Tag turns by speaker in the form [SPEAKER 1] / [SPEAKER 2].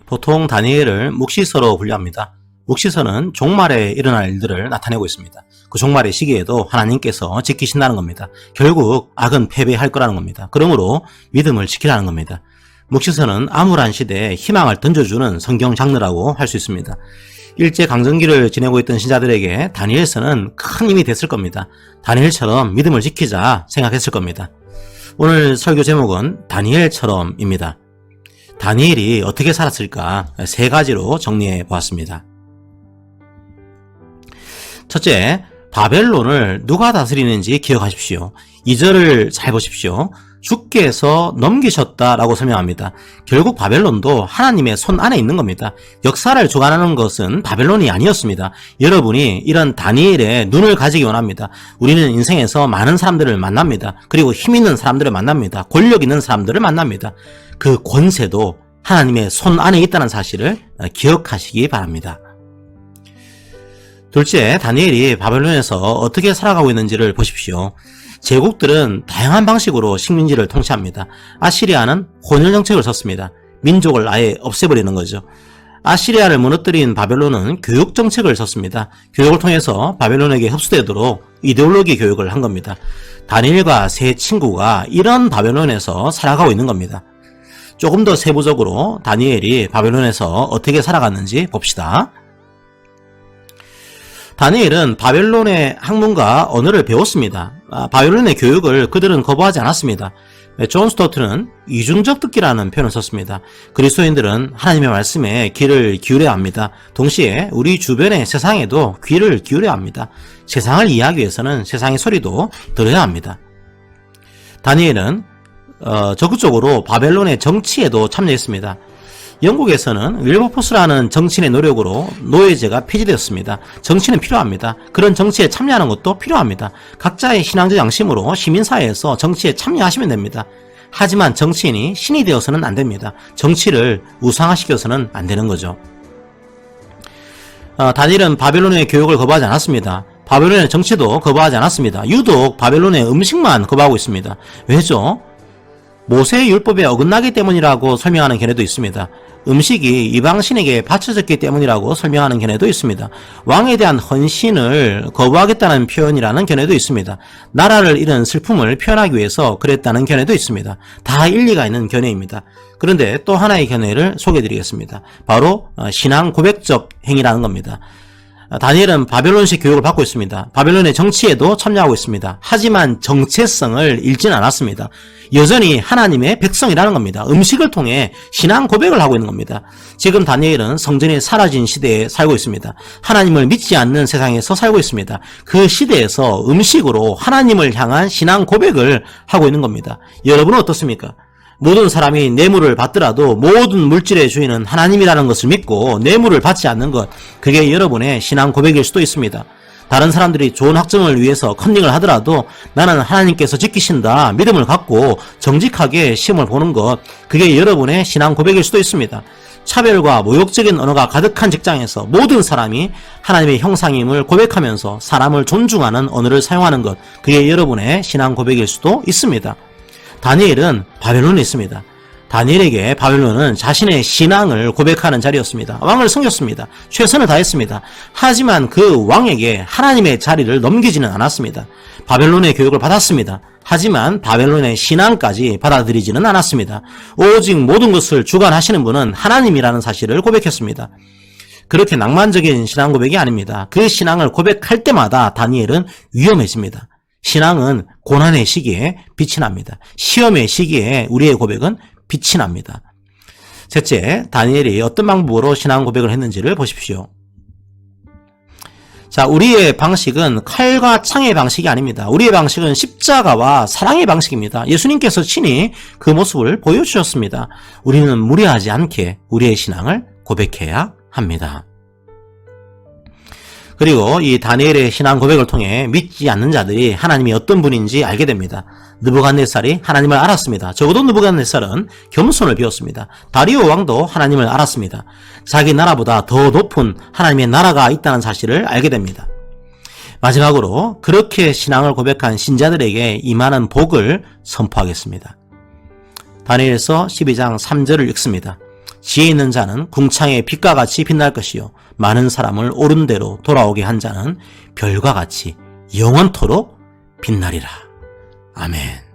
[SPEAKER 1] 보통 다니엘을 묵시서로 분류합니다. 묵시서는 종말에 일어날 일들을 나타내고 있습니다. 그 종말의 시기에도 하나님께서 지키신다는 겁니다. 결국 악은 패배할 거라는 겁니다. 그러므로 믿음을 지키라는 겁니다. 묵시서는 암울한 시대에 희망을 던져주는 성경 장르라고 할 수 있습니다. 일제강점기를 지내고 있던 신자들에게 다니엘서는 큰 힘이 됐을 겁니다. 다니엘처럼 믿음을 지키자 생각했을 겁니다. 오늘 설교 제목은 다니엘처럼입니다. 다니엘이 어떻게 살았을까 세 가지로 정리해 보았습니다. 첫째, 바벨론을 누가 다스리는지 기억하십시오. 2절을 잘 보십시오. 주께서 넘기셨다라고 설명합니다. 결국 바벨론도 하나님의 손 안에 있는 겁니다. 역사를 주관하는 것은 바벨론이 아니었습니다. 여러분이 이런 다니엘의 눈을 가지기 원합니다. 우리는 인생에서 많은 사람들을 만납니다. 그리고 힘 있는 사람들을 만납니다. 권력 있는 사람들을 만납니다. 그 권세도 하나님의 손 안에 있다는 사실을 기억하시기 바랍니다. 둘째, 다니엘이 바벨론에서 어떻게 살아가고 있는지를 보십시오. 제국들은 다양한 방식으로 식민지를 통치합니다. 아시리아는 혼혈 정책을 썼습니다. 민족을 아예 없애버리는 거죠. 아시리아를 무너뜨린 바벨론은 교육 정책을 썼습니다. 교육을 통해서 바벨론에게 흡수되도록 이데올로기 교육을 한 겁니다. 다니엘과 세 친구가 이런 바벨론에서 살아가고 있는 겁니다. 조금 더 세부적으로 다니엘이 바벨론에서 어떻게 살아갔는지 봅시다. 다니엘은 바벨론의 학문과 언어를 배웠습니다. 바벨론의 교육을 그들은 거부하지 않았습니다. 존 스토트는 이중적 듣기라는 표현을 썼습니다. 그리스도인들은 하나님의 말씀에 귀를 기울여야 합니다. 동시에 우리 주변의 세상에도 귀를 기울여야 합니다. 세상을 이해하기 위해서는 세상의 소리도 들어야 합니다. 다니엘은 적극적으로 바벨론의 정치에도 참여했습니다. 영국에서는 윌버포스라는 정치인의 노력으로 노예제가 폐지되었습니다. 정치는 필요합니다. 그런 정치에 참여하는 것도 필요합니다. 각자의 신앙적 양심으로 시민사회에서 정치에 참여하시면 됩니다. 하지만 정치인이 신이 되어서는 안 됩니다. 정치를 우상화시켜서는 안 되는 거죠. 다니엘은 바벨론의 교육을 거부하지 않았습니다. 바벨론의 정치도 거부하지 않았습니다. 유독 바벨론의 음식만 거부하고 있습니다. 왜죠? 모세의 율법에 어긋나기 때문이라고 설명하는 견해도 있습니다. 음식이 이방신에게 바쳐졌기 때문이라고 설명하는 견해도 있습니다. 왕에 대한 헌신을 거부하겠다는 표현이라는 견해도 있습니다. 나라를 잃은 슬픔을 표현하기 위해서 그랬다는 견해도 있습니다. 다 일리가 있는 견해입니다. 그런데 또 하나의 견해를 소개해드리겠습니다. 바로 신앙 고백적 행위라는 겁니다. 다니엘은 바벨론식 교육을 받고 있습니다. 바벨론의 정치에도 참여하고 있습니다. 하지만 정체성을 잃지는 않았습니다. 여전히 하나님의 백성이라는 겁니다. 음식을 통해 신앙 고백을 하고 있는 겁니다. 지금 다니엘은 성전이 사라진 시대에 살고 있습니다. 하나님을 믿지 않는 세상에서 살고 있습니다. 그 시대에서 음식으로 하나님을 향한 신앙 고백을 하고 있는 겁니다. 여러분은 어떻습니까? 모든 사람이 뇌물을 받더라도 모든 물질의 주인은 하나님이라는 것을 믿고 뇌물을 받지 않는 것, 그게 여러분의 신앙 고백일 수도 있습니다. 다른 사람들이 좋은 학점을 위해서 컨닝을 하더라도 나는 하나님께서 지키신다 믿음을 갖고 정직하게 시험을 보는 것, 그게 여러분의 신앙 고백일 수도 있습니다. 차별과 모욕적인 언어가 가득한 직장에서 모든 사람이 하나님의 형상임을 고백하면서 사람을 존중하는 언어를 사용하는 것, 그게 여러분의 신앙 고백일 수도 있습니다. 다니엘은 바벨론에 있습니다. 다니엘에게 바벨론은 자신의 신앙을 고백하는 자리였습니다. 왕을 섬겼습니다. 최선을 다했습니다. 하지만 그 왕에게 하나님의 자리를 넘기지는 않았습니다. 바벨론의 교육을 받았습니다. 하지만 바벨론의 신앙까지 받아들이지는 않았습니다. 오직 모든 것을 주관하시는 분은 하나님이라는 사실을 고백했습니다. 그렇게 낭만적인 신앙 고백이 아닙니다. 그 신앙을 고백할 때마다 다니엘은 위험해집니다. 신앙은 고난의 시기에 빛이 납니다. 시험의 시기에 우리의 고백은 빛이 납니다. 셋째, 다니엘이 어떤 방법으로 신앙 고백을 했는지를 보십시오. 자, 우리의 방식은 칼과 창의 방식이 아닙니다. 우리의 방식은 십자가와 사랑의 방식입니다. 예수님께서 친히 그 모습을 보여주셨습니다. 우리는 무리하지 않게 우리의 신앙을 고백해야 합니다. 그리고 이 다니엘의 신앙 고백을 통해 믿지 않는 자들이 하나님이 어떤 분인지 알게 됩니다. 느부갓네살이 하나님을 알았습니다. 적어도 느부갓네살은 겸손을 배웠습니다. 다리오 왕도 하나님을 알았습니다. 자기 나라보다 더 높은 하나님의 나라가 있다는 사실을 알게 됩니다. 마지막으로 그렇게 신앙을 고백한 신자들에게 임하는 복을 선포하겠습니다. 다니엘서 12장 3절을 읽습니다. 지혜 있는 자는 궁창의 빛과 같이 빛날 것이요 많은 사람을 옳은 대로 돌아오게 한 자는 별과 같이 영원토록 빛나리라. 아멘.